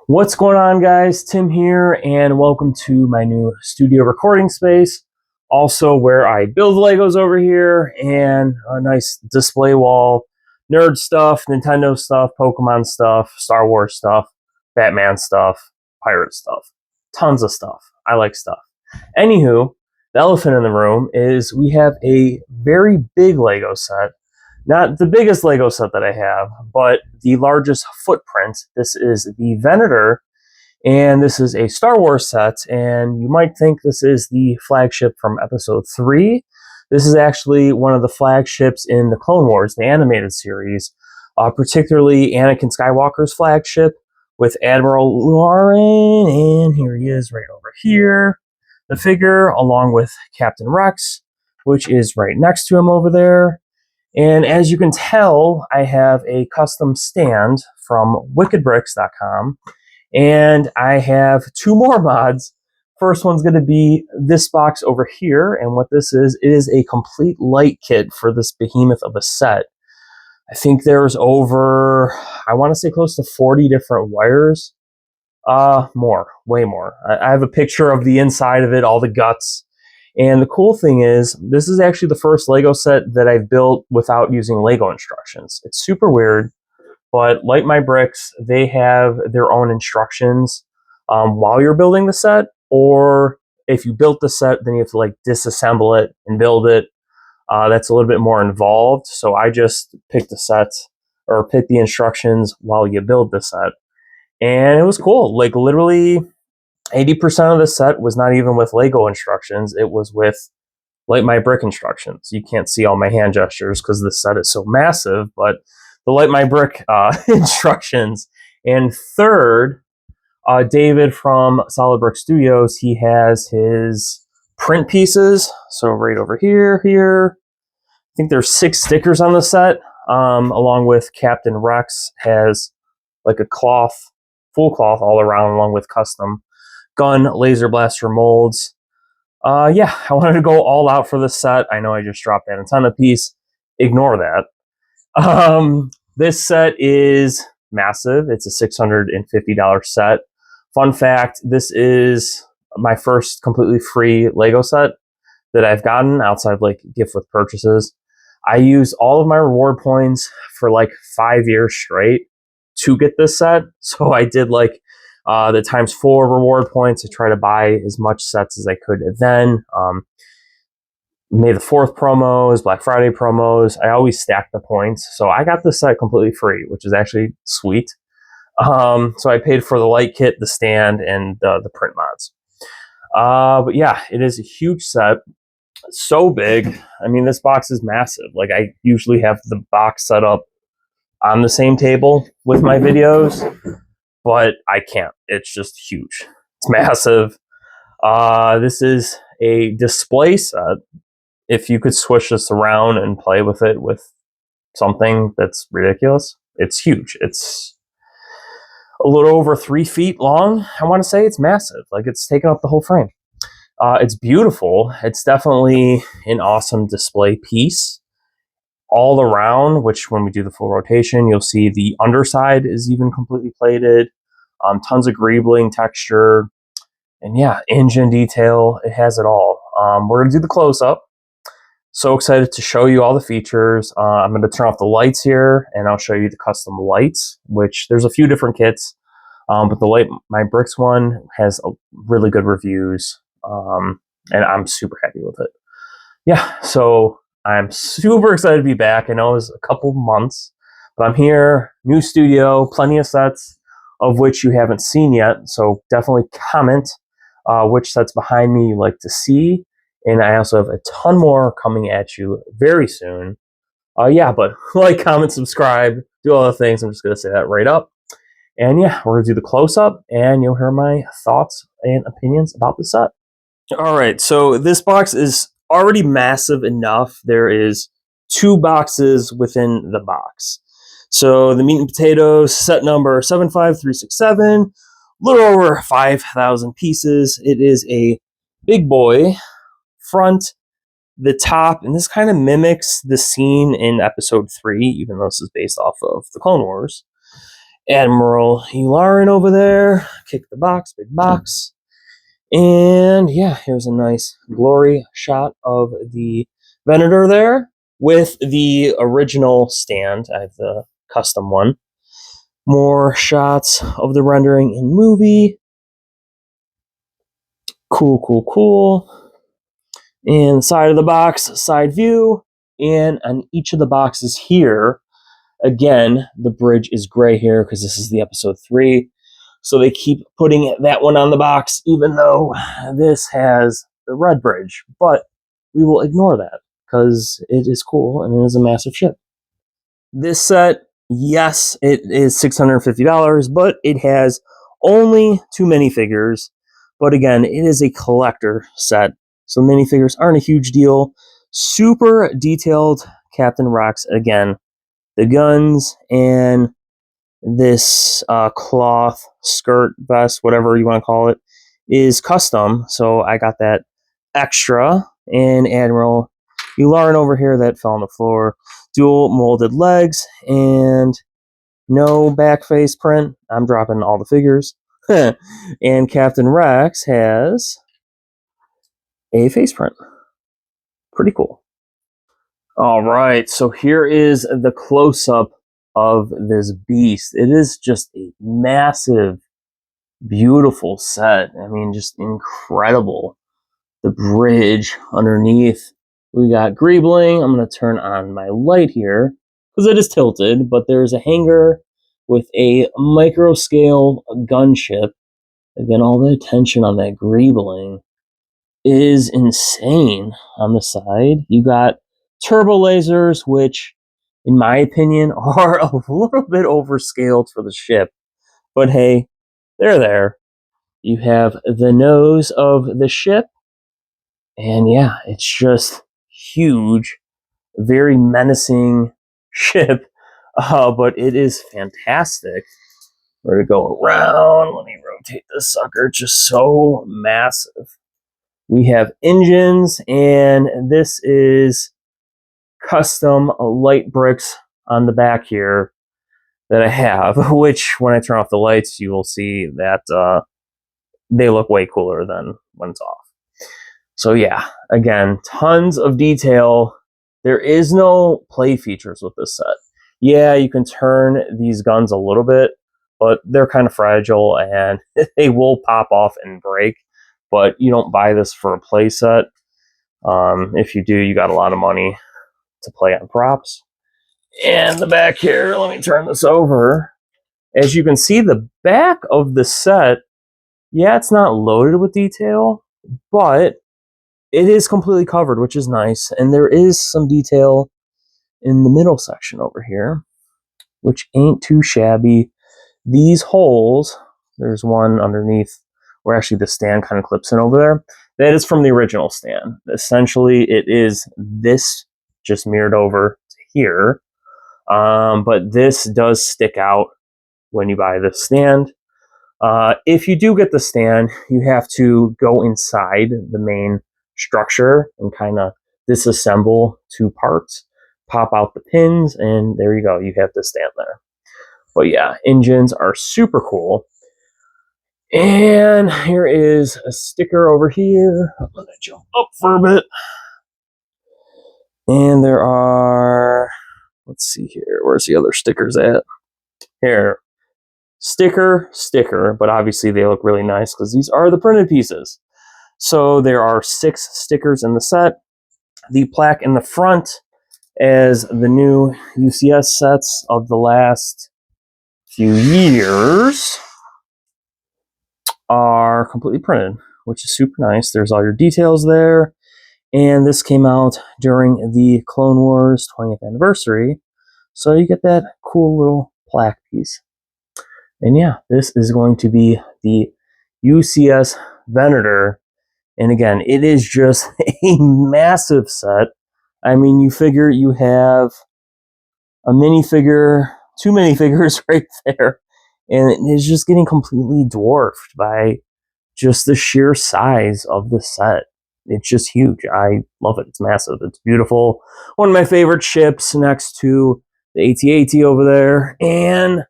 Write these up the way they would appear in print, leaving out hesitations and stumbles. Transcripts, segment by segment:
What's going on, guys? Tim here, and welcome to my new studio recording space. Also, where I build Legos over here, and a nice display wall, nerd stuff, Nintendo stuff, Pokemon stuff, Star Wars stuff, Batman stuff, pirate stuff. Tons of stuff. I like stuff. Anywho, the elephant in the room is we have a very big Lego set. Not the biggest Lego set that I have, but the largest footprint. This is the Venator, and this is a Star Wars set, and you might think this is the flagship from Episode 3. This is actually one of the flagships in the Clone Wars, the animated series, particularly Anakin Skywalker's flagship with Admiral Lauren, and here he is right over here, the figure, along with Captain Rex, which is right next to him over there. And as you can tell, I have a custom stand from wickedbricks.com, and I have two more mods. First one's going to be this box over here, and what this is a complete light kit for this behemoth of a set. I think there's over, I want to say close to 40 different wires. More, way more. I have a picture of the inside of it, all the guts. And the cool thing is, this is actually the first Lego set that I've built without using Lego instructions. It's super weird, but like my bricks, they have their own instructions while you're building the set, or if you built the set, then you have to like disassemble it and build it. That's a little bit more involved. So I just picked the set or picked the instructions while you build the set. And it was cool. Like literally 80% of the set was not even with Lego instructions. It was with Light My Brick instructions. You can't see all my hand gestures because the set is so massive, but the Light My Brick instructions. And third, David from Solid Brick Studios, he has his print pieces. So right over here. I think there's 6 stickers on the set, along with Captain Rex has like a cloth, full cloth all around, along with custom gun laser blaster molds. Yeah, I wanted to go all out for this set. I know I just dropped that antenna piece. Ignore that. This set is massive. It's a $650 set. Fun fact, this is my first completely free Lego set that I've gotten outside of like gift with purchases. I used all of my reward points for like 5 years straight to get this set. So I did like the ×4 reward points to try to buy as much sets as I could then. May the 4th promos, Black Friday promos, I always stack the points. So I got this set completely free, which is actually sweet. So I paid for the light kit, the stand, and the print mods. But yeah, it is a huge set. So big. I mean, this box is massive. Like I usually have the box set up on the same table with my videos, but I can't. It's just huge. It's massive. This is a display set. If you could switch this around and play with it with something that's ridiculous, it's huge. It's a little over 3 feet long. I want to say it's massive. Like it's taken up the whole frame. It's beautiful. It's definitely an awesome display piece all around, which when we do the full rotation, you'll see the underside is even completely plated. Tons of greebling texture, and yeah, engine detail. It has it all. We're going to do the close-up. So excited to show you all the features. I'm going to turn off the lights here, and I'll show you the custom lights, which there's a few different kits, but the Light My Bricks one has really good reviews, and I'm super happy with it. Yeah, so I'm super excited to be back. I know it was a couple months, but I'm here, new studio, plenty of sets, of which you haven't seen yet. So definitely comment which sets behind me you like to see. And I also have a ton more coming at you very soon. Yeah, but like, comment, subscribe, do all the things. I'm just going to say that right up. And yeah, we're going to do the close-up, and you'll hear my thoughts and opinions about the set. All right, so this box is already massive enough. There is 2 boxes within the box. So the meat and potatoes, set number 75367, a little over 5,000 pieces. It is a big boy front, the top, and this kind of mimics the scene in episode 3, even though this is based off of the Clone Wars. Admiral Yularen over there. Kick the box, big box. And yeah, here's a nice glory shot of the Venator there with the original stand. I have the custom one. More shots of the rendering in movie. Cool, cool, cool. And side of the box, side view. And on each of the boxes here, again, the bridge is gray here because this is the episode 3. So they keep putting that one on the box, even though this has the red bridge. But we will ignore that because it is cool and it is a massive ship. This set, yes, it is $650, but it has only 2 minifigures. But again, it is a collector set, so minifigures aren't a huge deal. Super detailed Captain Rocks again. The guns and this cloth skirt vest, whatever you want to call it, is custom. So I got that extra. And Admiral Yularen over here that fell on the floor. Dual molded legs and no back face print. I'm dropping all the figures. And Captain Rex has a face print. Pretty cool. All right, so here is the close-up of this beast. It is just a massive, beautiful set. I mean, just incredible. The bridge underneath. We got greebling. I'm going to turn on my light here because it is tilted, but there's a hanger with a micro scale gunship. Again, all the attention on that greebling is insane on the side. You got turbo lasers, which, in my opinion, are a little bit overscaled for the ship. But hey, they're there. You have the nose of the ship. And yeah, it's just huge, very menacing ship. But it is fantastic. We're going to go around. Let me rotate this sucker. Just so massive. We have engines, and this is custom light bricks on the back here that I have, which when I turn off the lights, you will see that they look way cooler than when it's off. So yeah, again, tons of detail. There is no play features with this set. Yeah, you can turn these guns a little bit, but they're kind of fragile and they will pop off and break. But you don't buy this for a play set. If you do, you got a lot of money to play on props. And the back here, let me turn this over. As you can see, the back of the set, yeah, it's not loaded with detail, but it is completely covered, which is nice. And there is some detail in the middle section over here, which ain't too shabby. These holes, there's one underneath where actually the stand kind of clips in over there. That is from the original stand. Essentially, it is this just mirrored over to here. But this does stick out when you buy the stand. If you do get the stand, you have to go inside the main structure and kind of disassemble 2 parts, pop out the pins, and there you go. You have the stand there. But yeah, engines are super cool. And here is a sticker over here. I'm going to jump up for a bit. And there are, let's see here. Where's the other stickers at? Here. Sticker, but obviously they look really nice because these are the printed pieces. So there are 6 stickers in the set. The plaque in the front as the new UCS sets of the last few years are completely printed, which is super nice. There's all your details there. And this came out during the Clone Wars 20th anniversary. So you get that cool little plaque piece. And yeah, this is going to be the UCS Venator. And again, it is just a massive set. I mean, you figure you have a minifigure, 2 minifigures right there. And it is just getting completely dwarfed by just the sheer size of the set. It's just huge. I love it. It's massive. It's beautiful. One of my favorite ships next to the AT-AT over there. And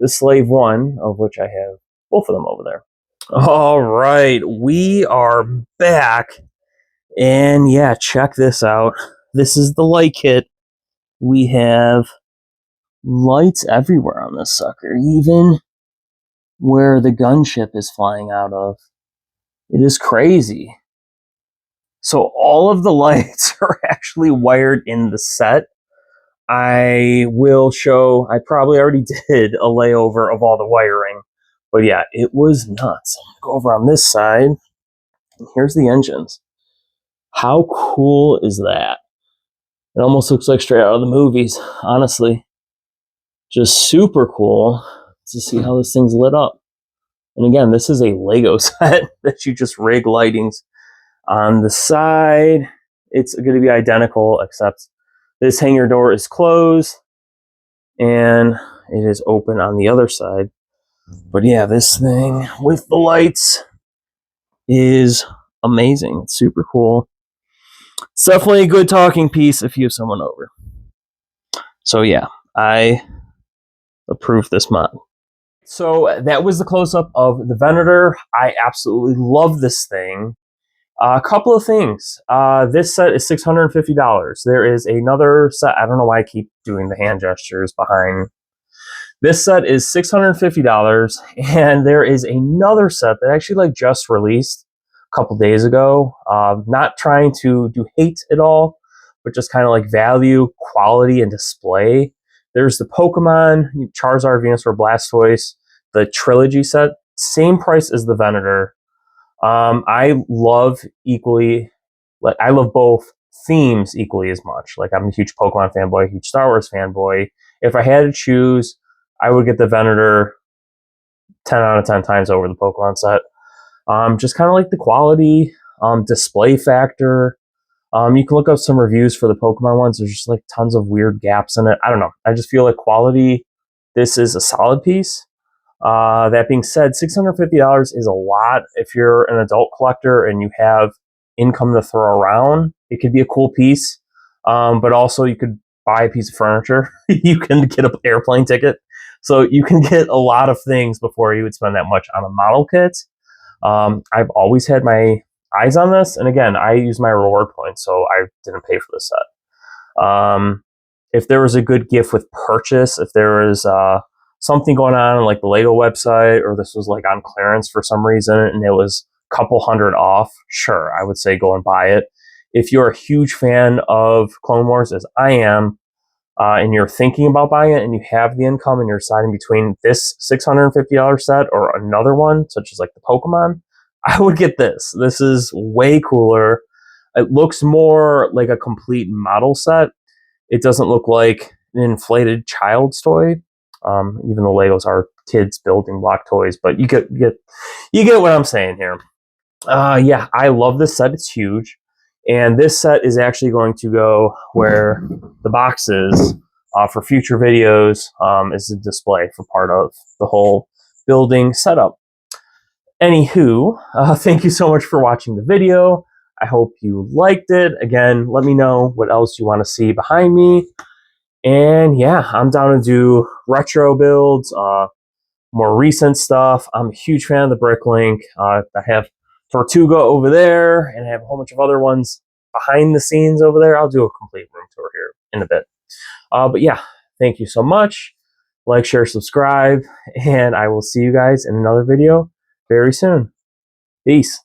the Slave 1, of which I have both of them over there. All right, we are back. And yeah, check this out. This is the light kit. We have lights everywhere on this sucker, even where the gunship is flying out of. It is crazy. So all of the lights are actually wired in the set. I will show, I probably already did a layover of all the wiring. But yeah, it was nuts. Go over on this side. And here's the engines. How cool is that? It almost looks like straight out of the movies, honestly. Just super cool to see how this thing's lit up. And again, this is a Lego set that you just rig lightings on the side. It's going to be identical, except this hangar door is closed and it is open on the other side. But yeah, this thing with the lights is amazing. It's super cool. It's definitely a good talking piece if you have someone over. So yeah, I approve this mod. So that was the close-up of the Venator. I absolutely love this thing. A couple of things. This set is $650. There is another set. I don't know why I keep doing the hand gestures behind. This set is $650, and there is another set that actually just released a couple days ago. Not trying to do hate at all, but just kind of value, quality, and display. There's the Pokemon, Charizard, Venusaur, Blastoise, the trilogy set. Same price as the Venator. I love I love both themes equally as much. I'm a huge Pokemon fanboy, huge Star Wars fanboy. If I had to choose, I would get the Venator 10 out of 10 times over the Pokemon set. Just kind of the quality, display factor. You can look up some reviews for the Pokemon ones. There's just tons of weird gaps in it. I don't know. I just feel quality, this is a solid piece. That being said, $650 is a lot. If you're an adult collector and you have income to throw around, it could be a cool piece. But also you could buy a piece of furniture. You can get an airplane ticket. So you can get a lot of things before you would spend that much on a model kit. I've always had my eyes on this. And again, I use my reward points, so I didn't pay for the set. If there was a good gift with purchase, if there was something going on the Lego website, or this was on clearance for some reason and it was a couple hundred off, sure, I would say go and buy it. If you're a huge fan of Clone Wars, as I am, and you're thinking about buying it and you have the income and you're deciding between this $650 set or another one, such as the Pokemon, I would get this. This is way cooler. It looks more like a complete model set. It doesn't look like an inflated child's toy. Even though Legos are kids building block toys, but you get what I'm saying here. Yeah, I love this set. It's huge, and this set is actually going to go where the box is for future videos. Is a display for part of the whole building setup. Anywho, thank you so much for watching the video. I hope you liked it. Again, let me know what else you want to see behind me. And yeah, I'm down to do retro builds, more recent stuff. I'm a huge fan of the Bricklink. I have Tortuga over there, and I have a whole bunch of other ones behind the scenes over there. I'll do a complete room tour here in a bit. But yeah, thank you so much. Like, share, subscribe, and I will see you guys in another video very soon. Peace.